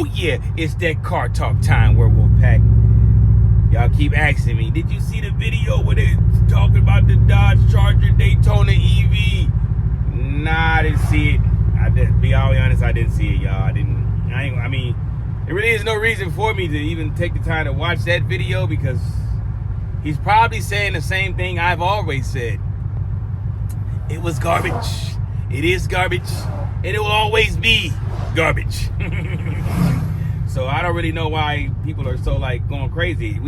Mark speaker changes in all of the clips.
Speaker 1: Oh yeah, it's that car talk time, Werewolf Pack. Y'all keep asking me, did you see the video where they talking about the Dodge Charger Daytona EV? Nah, I didn't see it. I did, be all honest, I didn't see it, y'all. I mean, there really is no reason for me to even take the time to watch that video, because he's probably saying the same thing I've always said. It was garbage. It is garbage. And it will always be garbage. So I don't really know why people are so like going crazy.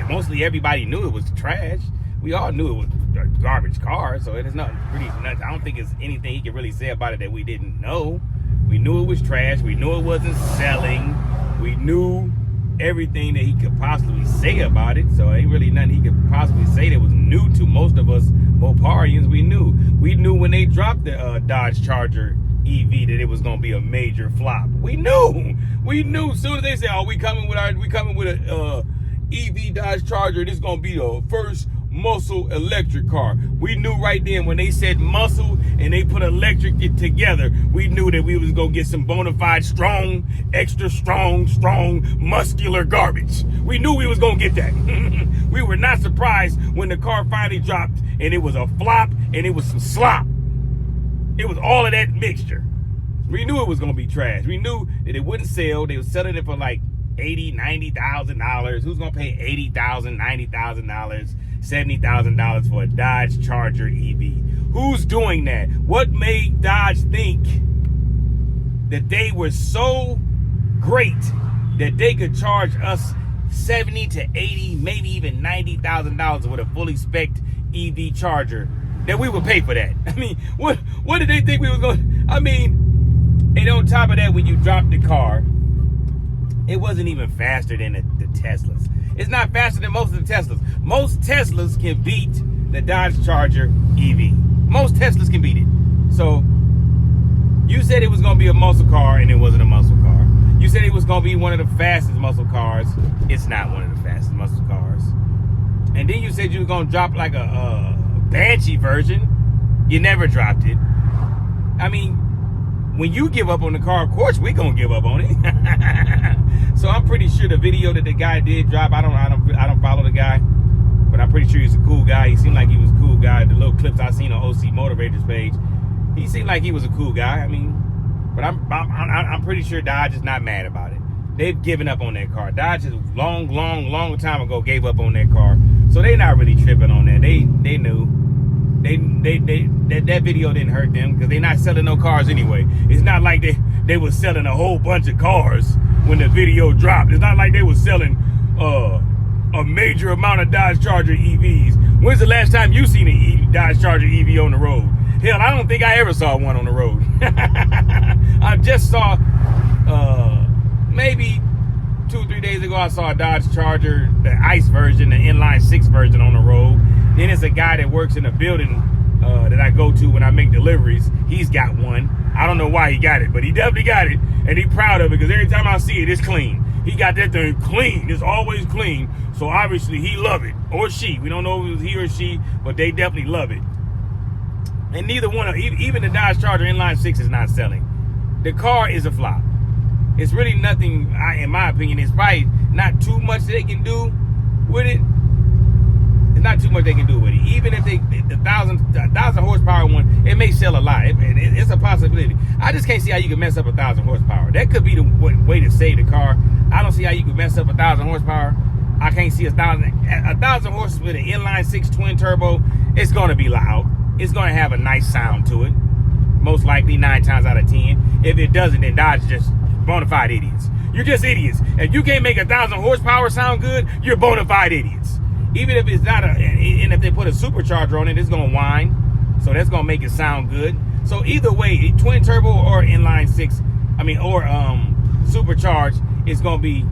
Speaker 1: Mostly everybody knew it was trash. We all knew it was a garbage car. So it is not really nothing. I don't think it's anything he can really say about it that we didn't know. We knew it was trash. We knew it wasn't selling. We knew everything that he could possibly say about it. So ain't really nothing he could possibly say that was new to most of us Moparians. We knew when they dropped the Dodge Charger EV that it was gonna be a major flop. We knew. As soon as they said, "Oh, we coming with a EV Dodge Charger. This is gonna be the first muscle electric car." We knew right then when they said muscle and they put electric together. We knew that we was gonna get some bona fide strong, extra strong, muscular garbage. We knew we was gonna get that. We were not surprised when the car finally dropped and it was a flop and it was some slop. It was all of that mixture. We knew it was gonna be trash. We knew that it wouldn't sell. They were selling it for like $80,000, $90,000. Who's gonna pay $80,000, $90,000, $70,000 for a Dodge Charger EV? Who's doing that? What made Dodge think that they were so great that they could charge us $70,000 to $80,000, maybe even $90,000 with a fully spec'd EV charger? That we would pay for that. I mean, what did they think we was going? I mean, and on top of that, when you drop the car, it wasn't even faster than the Teslas. It's not faster than most of the Teslas. Most Teslas can beat the Dodge Charger EV. Most Teslas can beat it. So you said it was going to be a muscle car, and it wasn't a muscle car. You said it was going to be one of the fastest muscle cars. It's not one of the fastest muscle cars. And then you said you were going to drop like a Banshee version. You never dropped it. I mean, when you give up on the car, of course we gonna give up on it. So I'm pretty sure the video that the guy did drop, I don't follow the guy, but I'm pretty sure he's a cool guy. He seemed like he was a cool guy. The little clips I seen on OC Motivators page, he seemed like he was a cool guy. I mean, but I'm pretty sure Dodge is not mad about it. They've given up on that car. Dodge has long time ago gave up on that car. So they're not really tripping on that. They knew. That video didn't hurt them because they're not selling no cars anyway. It's not like they were selling a whole bunch of cars when the video dropped. It's not like they were selling a major amount of Dodge Charger EVs. When's the last time you seen a Dodge Charger EV on the road? Hell, I don't think I ever saw one on the road. I just saw maybe 2-3 days ago, I saw a Dodge Charger, the ICE version, the Inline-6 version on the road. Then it's a guy that works in a building that I go to when I make deliveries. He's got one. I don't know why he got it, but he definitely got it. And he's proud of it because every time I see it, it's clean. He got that thing clean. It's always clean. So obviously he love it. Or she. We don't know if it was he or she, but they definitely love it. And neither one of, even the Dodge Charger Inline-6 is not selling. The car is a flop. It's really nothing, in my opinion, it's probably not too much they can do with it. There's not too much they can do with it. Even if the 1,000 horsepower one, it may sell a lot. It's a possibility. I just can't see how you can mess up 1,000 horsepower. That could be the way to save the car. I don't see how you could mess up 1,000 horsepower. I can't see 1,000 horses with an Inline-6 twin turbo. It's going to be loud. It's going to have a nice sound to it. Most likely 9 times out of 10. If it doesn't, then Dodge is just bona fide idiots. You're just idiots. If you can't make 1,000 horsepower sound good, you're bona fide idiots. Even if it's not and if they put a supercharger on it, it's gonna whine. So that's gonna make it sound good. So either way, twin turbo or Inline-6, or supercharged, it's gonna be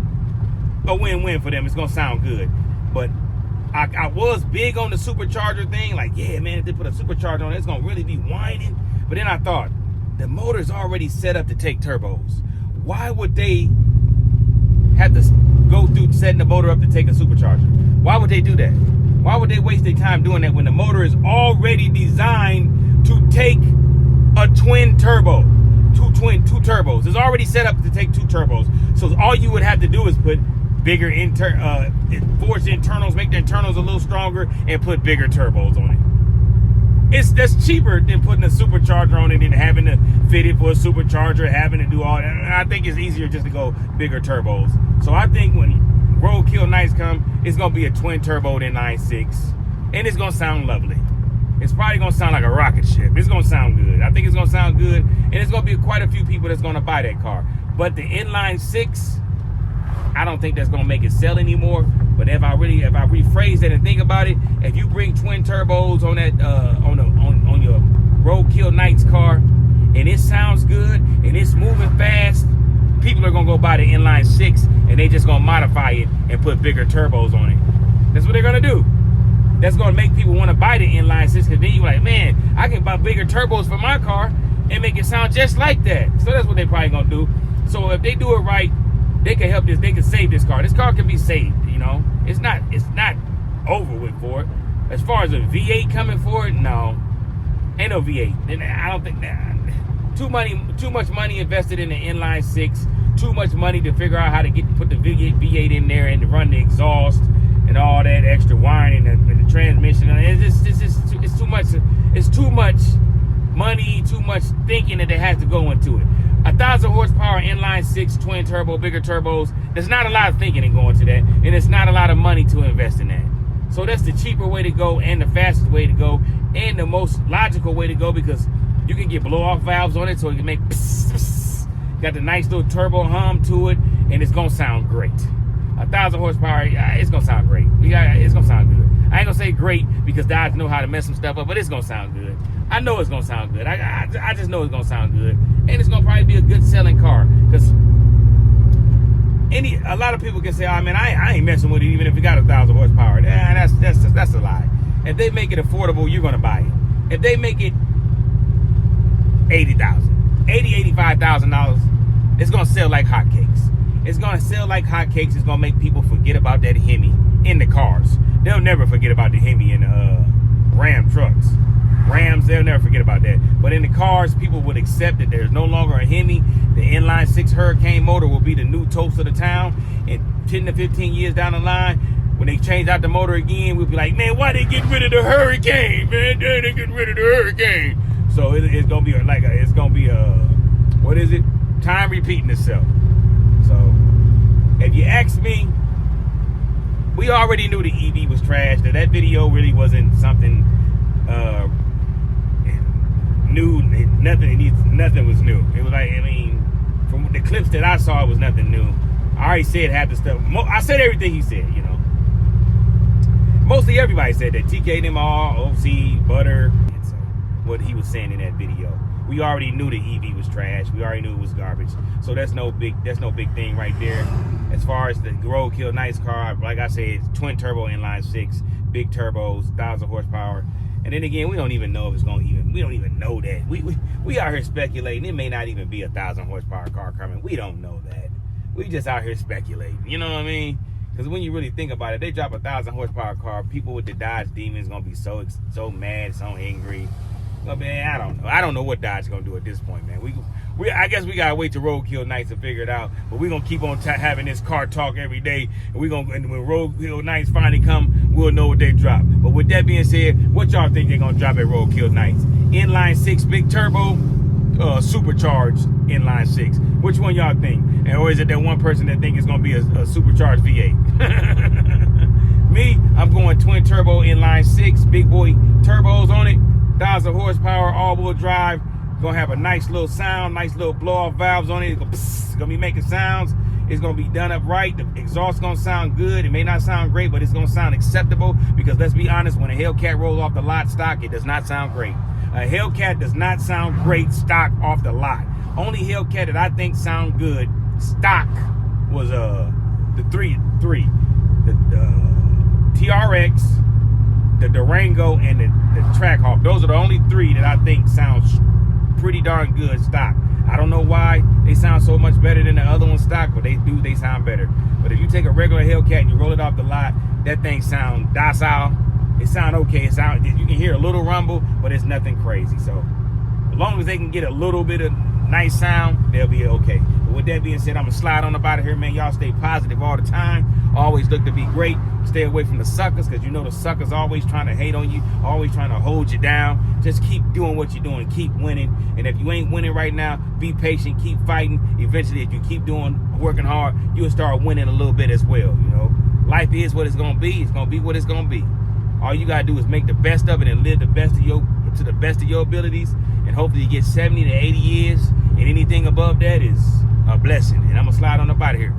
Speaker 1: a win-win for them. It's gonna sound good. But I was big on the supercharger thing. Like, yeah, man, if they put a supercharger on it, it's gonna really be whining. But then I thought, the motor's already set up to take turbos. Why would they have to go through setting the motor up to take a supercharger? Why would they do that? Why would they waste their time doing that when the motor is already designed to take a twin turbo? two turbos. It's already set up to take 2 turbos. So all you would have to do is put bigger force internals, make the internals a little stronger, and put bigger turbos on it. That's cheaper than putting a supercharger on it and having to fit it for a supercharger, having to do all that. I think it's easier just to go bigger turbos. So I think when Roadkill Nights come, it's gonna be a twin turbo Inline-6, and it's gonna sound lovely. It's probably gonna sound like a rocket ship. It's gonna sound good. I think it's gonna sound good, and it's gonna be quite a few people that's gonna buy that car. But the Inline-6, I don't think that's gonna make it sell anymore. But if I rephrase that and think about it, if you bring twin turbos on that on your Roadkill Nights car, and it sounds good and it's moving fast, people are gonna go buy the Inline-6 and they just gonna modify it and put bigger turbos on it. That's what they're gonna do. That's gonna make people want to buy the Inline-6, because then you're like, man, I can buy bigger turbos for my car and make it sound just like that. So that's what they're probably gonna do. So if they do it right, they can help this. They can save this car. This car can be saved. You know, it's not over with for it. As far as a V8 coming for it, no, ain't no V8. And I don't think that. Too much money invested in the Inline-6. Too much money to figure out how to put the V8 in there and to run the exhaust and all that extra wiring and the transmission. It's too much. It's too much money, too much thinking that has to go into it. 1,000 horsepower Inline-6 twin turbo, bigger turbos. There's not a lot of thinking and going to that, and it's not a lot of money to invest in that. So that's the cheaper way to go, and the fastest way to go, and the most logical way to go, because you can get blow-off valves on it, so it can make pss, pss. Got the nice little turbo hum to it, and it's gonna sound great. 1,000 horsepower, it's gonna sound great. It's gonna sound good. I ain't gonna say great because Dodge know how to mess some stuff up, but it's gonna sound good. I know it's gonna sound good. I just know it's gonna sound good, and it's gonna probably be a good selling car, because a lot of people can say, "Oh man, I ain't messing with it even if it got 1,000 horsepower." That's a lie. If they make it affordable, you're gonna buy it. If they make it $85,000, it's gonna sell like hotcakes. It's gonna sell like hotcakes. It's gonna make people forget about that Hemi in the cars. They'll never forget about the Hemi in Ram trucks. Rams, they'll never forget about that. But in the cars, people would accept that there's no longer a Hemi. The Inline-6 Hurricane motor will be the new toast of the town. And 10 to 15 years down the line, when they change out the motor again, we'll be like, man, why they get rid of the Hurricane, man? They get rid of the Hurricane. So it's gonna be what is it? Time repeating itself. So if you ask me, we already knew the EV was trash. That video really wasn't something new. Nothing was new. It was like, I mean, from the clips that I saw, it was nothing new. I already said half the stuff. I said everything he said, you know. Mostly everybody said that. TK them all, OC, Butter. And so what he was saying in that video. We already knew the EV was trash. We already knew it was garbage. So that's no big thing right there. As far as the Roadkill Nights car, like I said, it's twin turbo Inline-6, big turbos, 1,000 horsepower. And then again, we don't even know if it's gonna we don't even know that. We out here speculating. It may not even be 1,000 horsepower car coming. We don't know that. We just out here speculating. You know what I mean? Because when you really think about it, they drop 1,000 horsepower car, people with the Dodge Demons gonna be so mad, so angry. Well, man, I don't know what Dodge is gonna do at this point, man. I guess we gotta wait till Roadkill Nights to figure it out. But we're gonna keep on having this car talk every day, and and when Roadkill Nights finally come, we'll know what they drop. But with that being said, what y'all think they're gonna drop at Roadkill Nights? Inline-6 big turbo, supercharged Inline-6. Which one y'all think? Or is it that one person that think it's gonna be a supercharged V8? Me, I'm going twin turbo Inline-6, big boy turbos on it. 1,000 horsepower, all-wheel drive. Gonna have a nice little sound, nice little blow-off valves on it. It's gonna be making sounds. It's gonna be done up right. The exhaust gonna sound good. It may not sound great, but it's gonna sound acceptable, because let's be honest, when a Hellcat rolls off the lot stock, it does not sound great. A Hellcat does not sound great stock off the lot. Only Hellcat that I think sound good stock was the three, the TRX, the Durango, and the Trackhawk. Those are the only 3 that I think sounds pretty darn good stock. I don't know why they sound so much better than the other one stock, but they sound better. But if you take a regular Hellcat and you roll it off the lot, that thing sound docile. It sound okay. You can hear a little rumble, but it's nothing crazy. So as long as they can get a little bit of nice sound, they'll be okay. But with that being said, I'm gonna slide on up out of here, man. Y'all stay positive all the time. Always look to be great. Stay away from the suckers, because you know the suckers always trying to hate on you, always trying to hold you down. Just keep doing what you're doing, keep winning. And if you ain't winning right now, be patient, keep fighting. Eventually, if you keep working hard, you'll start winning a little bit as well. You know, life is what it's gonna be. It's gonna be what it's gonna be. All you gotta do is make the best of it and live to the best of your abilities. And hopefully you get 70 to 80 years, and anything above that is a blessing. And I'm gonna slide on up out of here.